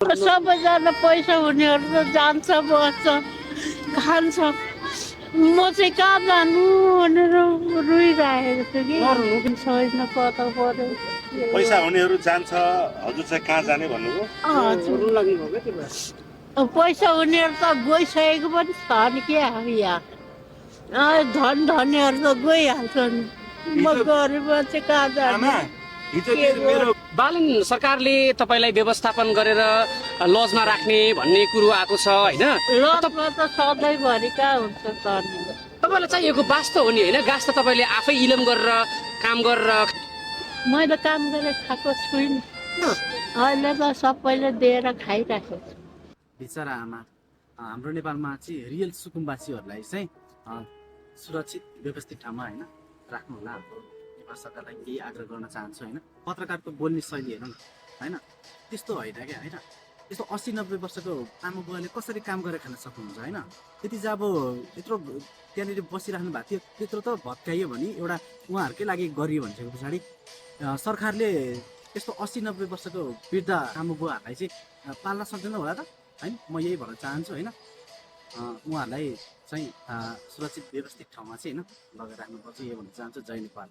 सबैजना पैसा हुनेहरू त जान्छ बस्छ खान्छ म चाहिँ कहाँ जानु भनेर रोइरहेको छु कि छैन कता पर्यो पैसा हुनेहरू जान्छ, हजुर चाहिँ कहाँ जाने भन्नुभयो? पैसा हुनेहरू त गइसकेको पनि छ नि क्या यहाँ धनीहरू त गइहाल्छन् म गरिब चाहिँ कहाँ जानु बालन सरकारले तपाईँलाई व्यवस्थापन गरेर लजमा राख्ने भन्ने कुरो आएको छ होइन? लजमा त सधैँभरि कहाँ हुन्छ त नि तपाईँलाई चाहिएको बास त हो नि होइन? घाँस त तपाईँले आफै इलम गरेर काम गरेर मैले काम गरेर खाएको छुइनँ अहिले त सबैले दिएर खाइराखेको छु बिचरा आमा हाम्रो नेपालमा चाहिँ रियल सुकुम्बासीहरूलाई चाहिँ सुरक्षित व्यवस्थित ठाउँमा होइन राख्नु होला। नेपाल सरकारलाई केही आग्रह गर्न चाहन्छु होइन। पत्रकारको बोल्ने शैली हेर्नु न होइन, त्यस्तो होइन क्या होइन। यस्तो 80-90 वर्षको आमा बुवाले कसरी काम गरेर खान सक्नुहुन्छ होइन। त्यति चाहिँ अब यत्रो त्यहाँनिर बसिराख्नु भएको थियो त्यत्रो त भत्काइयो भने एउटा उहाँहरूकै लागि गरियो भनेको पछाडि सरकारले यस्तो 80-90 वर्षको वृद्ध आमा बुवाहरूलाई चाहिँ पाल्न सक्दैन होला त होइन। म यही भन्न चाहन्छु होइन, उहाँहरूलाई चाहिँ सुरक्षित व्यवस्थित ठाउँमा चाहिँ होइन लगेर राख्नुपर्छ, यही भन्न चाहन्छु। जय नेपाल।